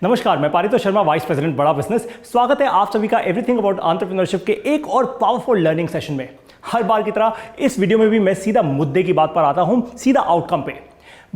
नमस्कार, मैं Paritosh Sharma, vice president बड़ा बिजनेस। स्वागत है आप सभी का एवरीथिंग अबाउट एंटरप्रेन्योरशिप के एक और पावरफुल लर्निंग सेशन में। हर बार की तरह इस वीडियो में भी मैं सीधा मुद्दे की बात पर आता हूं, सीधा आउटकम पे।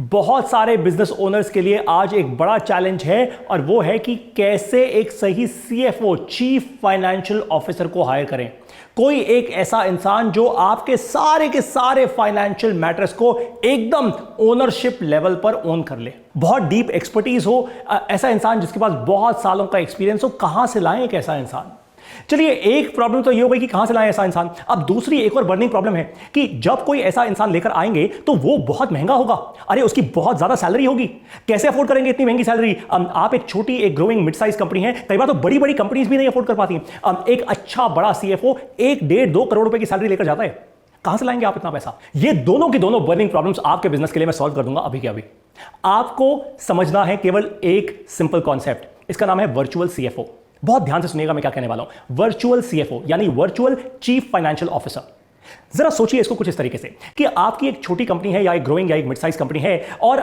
बहुत सारे बिजनेस ओनर्स के लिए आज एक बड़ा चैलेंज है और वो है कि कैसे एक सही CFO, चीफ फाइनेंशियल ऑफिसर को हायर करें। कोई एक ऐसा इंसान जो आपके सारे के सारे फाइनेंशियल मैटर्स को एकदम ओनरशिप लेवल पर ओन कर ले, बहुत डीप एक्सपर्टीज हो, ऐसा इंसान जिसके पास बहुत सालों का एक्सपीरियंस हो। कहां से लाएं एक ऐसा इंसान? चलिए, एक प्रॉब्लम तो ये हो गई कि कहां से लाएं ऐसा इंसान। अब दूसरी एक और बर्निंग प्रॉब्लम है कि जब कोई ऐसा इंसान लेकर आएंगे तो वो बहुत महंगा होगा। अरे, उसकी बहुत ज्यादा सैलरी होगी, कैसे अफोर्ड करेंगे इतनी महंगी सैलरी? आप एक छोटी, एक ग्रोइंग मिड साइज कंपनी है, कई बार तो बड़ी बड़ी कंपनीज भी नहीं अफोर्ड कर पाती। एक अच्छा बड़ा CFO 1-1.5-2 करोड़ रुपए की सैलरी लेकर जाता है। कहां से लाएंगे आप इतना पैसा? ये दोनों की दोनों बर्निंग प्रॉब्लम्स आपके बिजनेस के लिए मैं सॉल्व कर दूंगा अभी के अभी। आपको समझना है केवल एक सिंपल कॉन्सेप्ट, इसका नाम है वर्चुअल CFO। बहुत ध्यान से सुनिएगा मैं क्या कहने वाला हूं। वर्चुअल CFO यानी वर्चुअल चीफ फाइनेंशियल ऑफिसर। जरा सोचिए इसको कुछ इस तरीके से कि आपकी एक छोटी कंपनी है या एक ग्रोइंग या एक मिड साइज कंपनी है और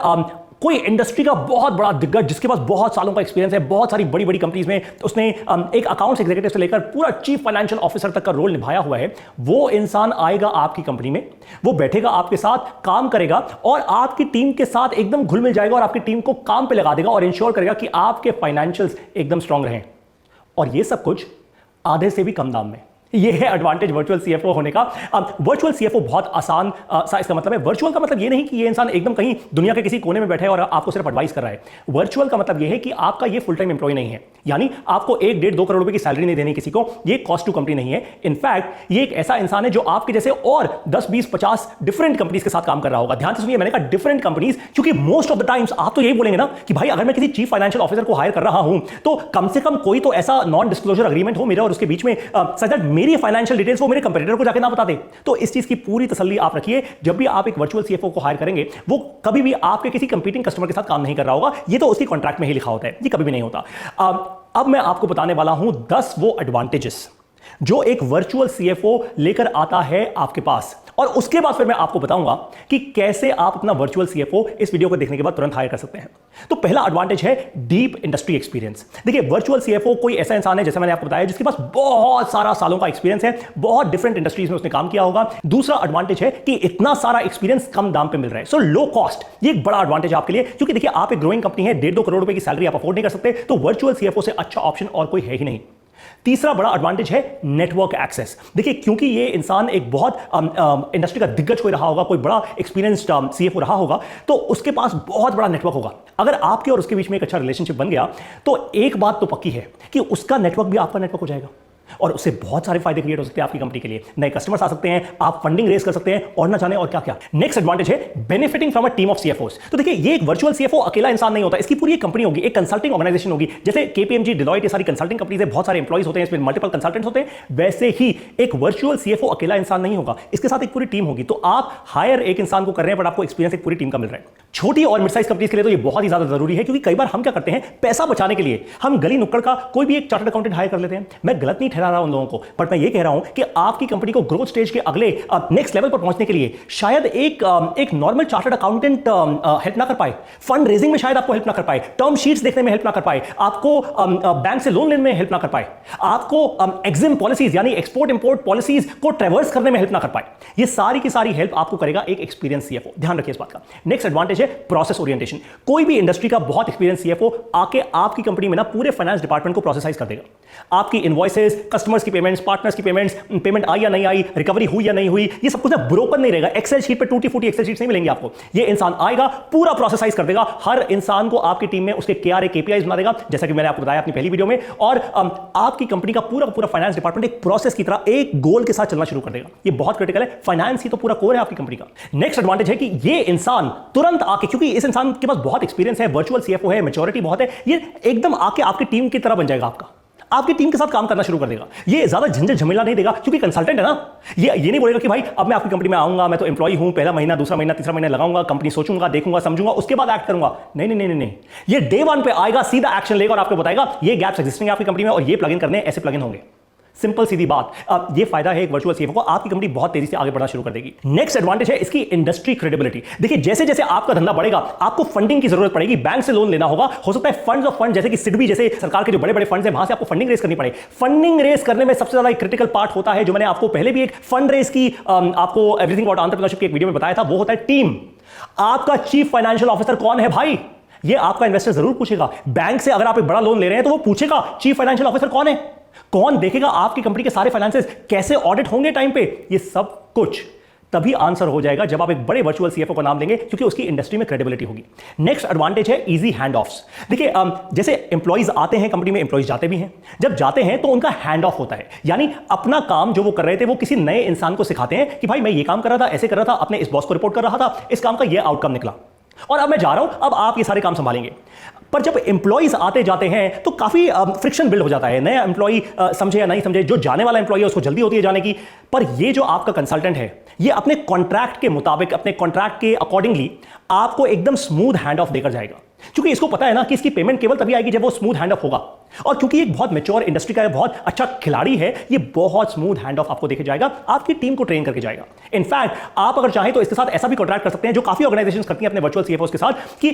कोई इंडस्ट्री का बहुत बड़ा दिग्गज जिसके पास बहुत सालों का एक्सपीरियंस है, बहुत सारी बड़ी बड़ी कंपनीज में उसने एक अकाउंट्स एग्जीक्यूटिव से लेकर पूरा चीफ फाइनेंशियल ऑफिसर तक का रोल निभाया हुआ है। वो इंसान आएगा आपकी कंपनी में, वो बैठेगा आपके साथ, काम करेगा और आपकी टीम के साथ एकदम घुल मिल जाएगा और आपकी टीम को काम पे लगा देगा और इंश्योर करेगा कि आपके फाइनेंशियल्स एकदम स्ट्रांग रहें। और ये सब कुछ आधे से भी कम दाम में। ये है एडवांटेज वर्चुअल CFO होने का। वर्चुअल CFO बहुत आसान सा इसका मतलब है। वर्चुअल का मतलब ये नहीं कि ये इंसान एकदम कहीं दुनिया के किसी कोने में बैठा है और आपको सिर्फ एडवाइस कर रहा है। वर्चुअल का मतलब ये है कि आपका ये फुल टाइम एम्प्लॉय नहीं है, यानी आपको 1-1.5-2 करोड़ रुपए की सैलरी नहीं देनी किसी को। ये कॉस्ट टू कंपनी नहीं है। इनफैक्ट ये एक ऐसा इंसान है जो आपके जैसे और 10-20-50 डिफरेंट कंपनीज के साथ काम कर रहा होगा। ध्यान से सुनिए, मैंने कहा डिफरेंट कंपनीज, क्योंकि मोस्ट ऑफ द टाइम्स आप तो यही बोलेंगे ना कि भाई अगर मैं किसी चीफ फाइनेंशियल ऑफिसर को हायर कर रहा हूं तो कम से कम कोई तो ऐसा नॉन डिस्क्लोजर एग्रीमेंट हो मेरे और उसके बीच में, सच दैट मेरी फाइनेंशियल डिटेल्स वो मेरे कंपटीटर को जाके ना बता दे। तो इस चीज की पूरी तसल्ली आप रखिए, जब भी आप एक वर्चुअल CFO को हायर करेंगे वो कभी भी आपके किसी कंपीटिंग कस्टमर के साथ काम नहीं कर रहा होगा। ये तो उसकी कॉन्ट्रैक्ट में ही लिखा होता है, ये कभी भी नहीं होता। अब मैं आपको बताने वाला हूं 10 वो एडवांटेजेस जो एक वर्चुअल CFO लेकर आता है आपके पास, और उसके बाद फिर मैं आपको बताऊंगा कि कैसे आप अपना वर्चुअल CFO इस वीडियो को देखने के बाद तुरंत हायर कर सकते हैं। तो पहला एडवांटेज है डीप इंडस्ट्री एक्सपीरियंस। देखिए, वर्चुअल CFO कोई ऐसा इंसान है, जैसे मैंने आपको बताया, जिसके पास बहुत सारा सालों का एक्सपीरियंस है, बहुत डिफरेंट इंडस्ट्रीज में उसने काम किया होगा। दूसरा एडवांटेज है कि इतना सारा एक्सपीरियंस कम दाम पे मिल रहा है, सो लो कॉस्ट। ये एक बड़ा एडवांटेज है आपके लिए, क्योंकि देखिए आप एक ग्रोइंग कंपनी है, 1.5-2 करोड़ रुपए की सैलरी आप अफोर्ड नहीं कर सकते, तो वर्चुअल CFO से अच्छा ऑप्शन और कोई है ही नहीं। तीसरा बड़ा एडवांटेज है नेटवर्क एक्सेस। देखिए, क्योंकि ये इंसान एक बहुत इंडस्ट्री का दिग्गज कोई रहा होगा, कोई बड़ा एक्सपीरियंस्ड CFO रहा होगा, तो उसके पास बहुत बड़ा नेटवर्क होगा। अगर आपके और उसके बीच में एक अच्छा रिलेशनशिप बन गया तो एक बात तो पक्की है कि उसका नेटवर्क भी आपका नेटवर्क हो जाएगा और उससे बहुत सारे फायदे क्रिएट हो सकते हैं आपकी कंपनी के लिए। नए कस्टमर्स आ सकते हैं, आप फंडिंग रेज कर सकते हैं और ना जाने और क्या क्या। नेक्स्ट एडवांटेज है benefiting from a team of CFOs। तो देखिए, ये एक वर्चुअल CFO अकेला इंसान नहीं होता, इसकी पूरी एक कंपनी होगी, एक कंसल्टिंग ऑर्गेनाइजेशन होगी। जैसे KPMG, डिलॉयट, ये सारी कंसल्टिंग कंपनीज है, बहुत सारे एम्प्लॉइज होते हैं, इसमें मल्टीपल कंसल्टेंट्स होते हैं। वैसे ही एक वर्चुअल CFO अकेला इंसान नहीं होगा, इसके साथ एक पूरी टीम होगी। तो आप हायर एक इंसान को कर रहे हैं, बट आपको एक्सपीरियंस एक पूरी टीम का मिल रहा है। छोटी और मिड साइज कंपनीज के लिए तो ये बहुत ही ज्यादा जरूरी है, क्योंकि कई बार हम क्या करते हैं, पैसा बचाने के लिए हम गली नुक्कड़ का कोई भी एक चार्टर्ड अकाउंटेंट हायर कर लेते हैं। मैं गलत नहीं ठहरा रहा उन लोगों को, बट मैं ये कह रहा हूं कि आपकी कंपनी को ग्रोथ स्टेज के अगले नेक्स्ट लेवल पर पहुंचने के लिए शायद एक नॉर्मल चार्टर्ड अकाउंटेंट हेल्प ना कर पाए, फंड रेजिंग में शायद आपको हेल्प ना कर पाए, टर्म शीट्स देखने में हेल्प ना कर पाए, आपको बैंक से लोन लेने में हेल्प ना कर पाए, आपको एग्जिम पॉलिसीज यानी एक्सपोर्ट इंपोर्ट पॉलिसीज को ट्रैवर्स करने में हेल्प ना कर पाए। ये सारी की सारी हेल्प आपको करेगा एक एक्सपीरियंस CFO। ध्यान रखिए इस बात का। नेक्स्ट एडवांटेज है प्रोसेस ओरिएंटेशन। कोई भी इंडस्ट्री का बहुत एक्सपीरियंस CFO आके आपकी कंपनी में ना पूरे फाइनेंस डिपार्टमेंट को प्रोसेसाइज कर देगा। आपकी इनवॉइसेस, कस्टमर्स की पेमेंट्स, पार्टनर्स की पेमेंट आई या नहीं आई, रिकवरी हुई या नहीं हुई, ये सब कुछ ना ब्रोकन नहीं रहेगा। एक्सेल शीट पे टूटी फूटी एक्सेल शीट नहीं मिलेंगी आपको। ये इंसान आएगा, पूरा प्रोसेसाइज कर देगा। हर इंसान को आपकी टीम में उसके KRA KPIs बना देगा, जैसा कि मैंने आपको बताया अपनी पहली वीडियो में, और आपकी कंपनी का पूरा फाइनेंस डिपार्टमेंट एक प्रोसेस की तरह एक गोल के साथ चलना शुरू कर देगा। ये बहुत क्रिटिकल है, फाइनेंस ही तो पूरा कोर है आपकी कंपनी का। नेक्स्ट एडवांटेज है कि ये इंसान तुरंत आके, क्योंकि इस इंसान के पास बहुत एक्सपीरियंस है, वर्चुअल CFO है, मैच्योरिटी बहुत है, ये एकदम आके आपकी टीम की तरह बन जाएगा, आपकी टीम के साथ काम करना शुरू कर देगा। ये ज्यादा झंझट झमेला नहीं देगा, क्योंकि कंसल्टेंट है ना। ये नहीं बोलेगा कि भाई अब मैं आपकी कंपनी में आऊंगा, मैं तो एम्प्लॉय हूं, पहला महीना, दूसरा महीना, तीसरा महीना लगाऊंगा, कंपनी सोचूंगा, देखूंगा, समझूंगा, उसके बाद एक्ट करूंगा। नहीं नहीं नहीं नहीं, ये डे 1 पे आएगा, सीधा एक्शन लेगा और आपको बताएगा ये गैप्स एग्जिस्टिंग है आपकी कंपनी में और ये प्लगइन करने, ऐसे प्लगइन होंगे। सिंपल सीधी बात। ये फायदा है एक वर्चुअल सीएफओ को, आपकी कंपनी बहुत तेजी से आगे बढ़ना शुरू कर देगी। नेक्स्ट एडवांटेज है इसकी इंडस्ट्री क्रेडिबिलिटी। देखिए जैसे जैसे आपका धंधा बढ़ेगा आपको फंडिंग की जरूरत पड़ेगी, बैंक से लोन लेना होगा, हो सकता है फंड्स ऑफ फंड जैसे कि सिडबी जैसे सरकार के जो बड़े बड़े फंड्स हैं वहां से आपको फंडिंग रेस करनी पड़े। फंडिंग रेस करने में सबसे ज्यादा एक क्रिटिकल पार्ट होता है, जो मैंने आपको पहले भी एक फंड रेस की आपको एवरीथिंग अबाउट एंटरप्रेन्योरशिप की एक वीडियो में बताया था, वो होता है टीम। आपका चीफ फाइनेंशियल ऑफिसर कौन है भाई, ये आपका इन्वेस्टर जरूर पूछेगा। बैंक से अगर आप एक बड़ा लोन ले रहे हैं तो वो पूछेगा चीफ फाइनेंशियल ऑफिसर कौन है, कौन देखेगा आपकी कंपनी के सारे फाइनेंसेस, कैसे ऑडिट होंगे टाइम पे, ये सब कुछ तभी आंसर हो जाएगा जब आप एक बड़े वर्चुअल सीएफओ का नाम लेंगे, क्योंकि उसकी इंडस्ट्री में क्रेडिबिलिटी होगी। नेक्स्ट एडवांटेज है इजी हैंड ऑफ्स। देखिए जैसे एम्प्लॉइज आते हैं कंपनी में, एम्प्लॉइज जाते भी हैं, जब जाते हैं तो उनका हैंड ऑफ होता है, यानी अपना काम जो वो कर रहे थे वो किसी नए इंसान को सिखाते हैं कि भाई मैं ये काम कर रहा था, ऐसे कर रहा था, अपने इस बॉस को रिपोर्ट कर रहा था, इस काम का ये आउटकम निकला और अब मैं जा रहा हूं, अब आप ये सारे काम संभालेंगे। पर जब एम्प्लॉइज आते जाते हैं तो काफी फ्रिक्शन बिल्ड हो जाता है। नया एम्प्लॉय समझे या नहीं समझे, जो जाने वाला एम्प्लॉय है उसको जल्दी होती है जाने की। पर ये जो आपका कंसल्टेंट है ये अपने कॉन्ट्रैक्ट के मुताबिक, अपने कॉन्ट्रैक्ट के अकॉर्डिंगली आपको एकदम स्मूथ हैंड ऑफ देकर जाएगा, क्योंकि इसको पता है ना कि इसकी पेमेंट केवल तभी आएगी जब वो स्मूथ हैंड ऑफ होगा। और क्योंकि एक बहुत मैच्योर इंडस्ट्री का है, बहुत अच्छा खिलाड़ी है, ये बहुत स्मूथ हैंड ऑफ आपको देके जाएगा, आपकी टीम को ट्रेन करके जाएगा। इनफैक्ट आप अगर चाहें तो इसके साथ ऐसा भी कॉन्ट्रैक्ट कर सकते हैं, जो काफी ऑर्गेनाइजेशंस करती हैं अपने वर्चुअल सीएफओस के साथ, कि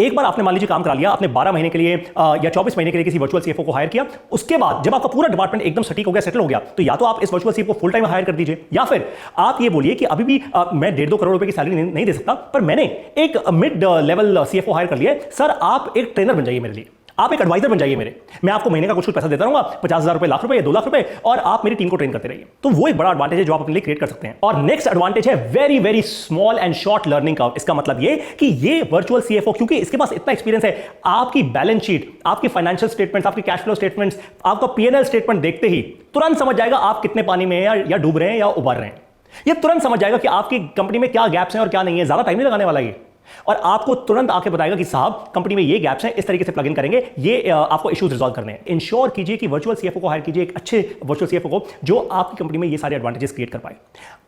एक बार आपने मान लीजिए काम करा लिया, आपने 12 महीने के लिए या 24 महीने के लिए किसी वर्चुअल सीएफओ को हायर किया, उसके बाद जब आपका पूरा डिपार्टमेंट एकदम सटीक हो गया, सेटल हो गया, तो या तो आप इस वर्चुअल सीएफओ को फुल टाइम हायर कर दीजिए, या फिर आप ये बोलिए कि अभी भी मैं 1.5-2 करोड़ रुपए की सैलरी नहीं दे सकता, पर मैंने एक मिड लेवल सीएफओ हायर कर लिया, सर आप एक ट्रेनर बन जाइए मेरे लिए, आप एक एडवाइजर बन जाइए मेरे, मैं आपको महीने का कुछ पैसा देता रहूंगा, 50,000 रुपए, लाख रुपए, 2 लाख रुपए, और आप मेरी टीम को ट्रेन करते रहिए। तो वो एक बड़ा एडवांटेज है जो आप अपने लिए क्रिएट कर सकते हैं। और नेक्स्ट एडवांटेज है very very small and short learning curve. इसका मतलब ये कि ये वर्चुअल सीएफओ, क्योंकि इसके पास इतना एक्सपीरियंस है, आपकी बैलेंस शीट, आपकी फाइनेंशियल स्टेटमेंट्स, आपकी कैश फ्लो स्टेटमेंट्स, आपका पीएनएल स्टेटमेंट देखते ही तुरंत समझ जाएगा आप कितने पानी में हैं, या डूब रहे हैं या उबर रहे हैं। ये तुरंत समझ जाएगा कि आपकी कंपनी में क्या गैप्स हैं और क्या नहीं है। ज्यादा टाइम नहीं लगाने वाला ये, और आपको तुरंत आके बताएगा कि साहब कंपनी में ये गैप्स हैं, इस तरीके से प्लग इन करेंगे, ये आपको इश्यूज रिजॉल्व करने हैं। इंश्योर कीजिए कि वर्चुअल सीएफओ को हायर कीजिए, एक अच्छे वर्चुअल सीएफओ को जो आपकी कंपनी में ये सारे एडवांटेजेस क्रिएट कर पाए।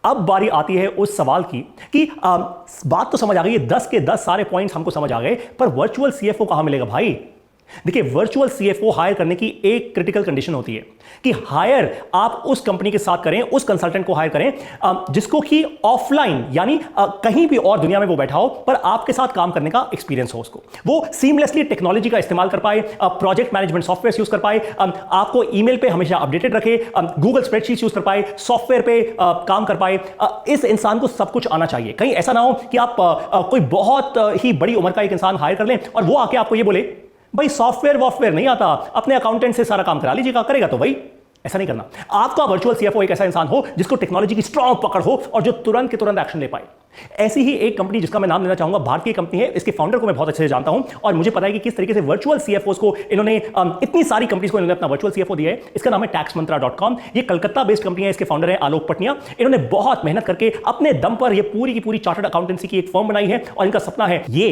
अब बारी आती है उस सवाल की कि बात तो समझ आ गई, 10 के 10 सारे पॉइंट्स हमको समझ आ गए, पर वर्चुअल सीएफओ कहां मिलेगा भाई? देखिए वर्चुअल सीएफओ हायर करने की एक क्रिटिकल कंडीशन होती है कि हायर आप उस कंपनी के साथ करें, उस कंसल्टेंट को हायर करें जिसको कि ऑफलाइन यानी कहीं भी और दुनिया में वो बैठा हो, पर आपके साथ काम करने का एक्सपीरियंस हो, उसको वो सीमलेसली टेक्नोलॉजी का इस्तेमाल कर पाए, प्रोजेक्ट मैनेजमेंट सॉफ्टवेयर यूज कर पाए, आपको ईमेल पे हमेशा अपडेटेड रखे, गूगल स्प्रेडशीट यूज कर पाए, सॉफ्टवेयर पे काम कर पाए। इस इंसान को सब कुछ आना चाहिए। कहीं ऐसा ना हो कि आप कोई बहुत ही बड़ी उम्र का एक इंसान हायर कर लें और वो आके आपको ये बोले भाई सॉफ्टवेयर वॉफ्टवेयर नहीं आता, अपने अकाउंटेंट से सारा काम करा लीजिएगा, करेगा तो भाई। ऐसा नहीं करना। आपका वर्चुअल सीएफओ एक ऐसा इंसान हो जिसको टेक्नोलॉजी की स्ट्रांग पकड़ हो और जो तुरंत के तुरंत एक्शन ले पाए। ऐसी ही एक कंपनी जिसका मैं नाम लेना चाहूंगा, भारतीय कंपनी है, इसके फाउंडर को मैं बहुत अच्छे से जानता हूं और मुझे पता है कि किस तरीके से वर्चुअल सीएफओस को इन्होंने इतनी सारी कंपनीज को इन्होंने अपना वर्चुअल सीएफओ दिया है। इसका नाम है taxmantra.com। ये कलकत्ता बेस्ड कंपनी है, इसके फाउंडर है आलोक पटनिया। इन्होंने बहुत मेहनत करके अपने दम पर ये पूरी की पूरी चार्टर्ड अकाउंटेंसी की एक फर्म बनाई है और इनका सपना है ये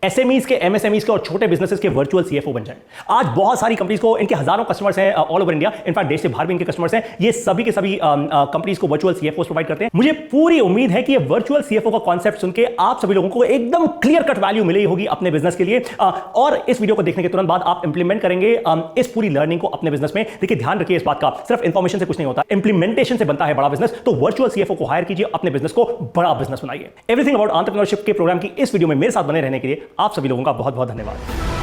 एसएमईज के, एमएसएमईज के और छोटे बिजनेसेस के वर्चुअल सीएफओ बन जाए। आज बहुत सारी कंपनीज को, इनके हजारों कस्टमर्स हैं ऑल ओवर इंडिया, इनफैक्ट देश से बाहर भी इनके कस्टमर्स हैं। ये सभी के सभी कंपनीज को वर्चुअल सीएफओ प्रोवाइड करते हैं। मुझे पूरी उम्मीद है कि ये वर्चुअल सीएफओ का कॉन्सेप्ट सुन के आप सभी लोगों को एकदम क्लियर कट वैल्यू मिली होगी अपने बिजनेस के लिए, और इस वीडियो को देखने के तुरंत बाद आप इंप्लीमेंट करेंगे इस पूरी लर्निंग को अपने बिजनेस में। देखिए ध्यान रखिए इस बात का, सिर्फ इंफॉर्मेशन से कुछ नहीं होता, इंप्लीमेंटेशन से बनता है बड़ा बिजनेस। तो वर्चुअल सीएफओ को हायर कीजिए, अपने बिजनेस को बड़ा बिजनेस बनाइए। एवरीथिंग अबाउट एंटरप्रेन्योरशिप के प्रोग्राम की इस वीडियो में मेरे साथ बने रहने के लिए आप सभी लोगों का बहुत बहुत धन्यवाद।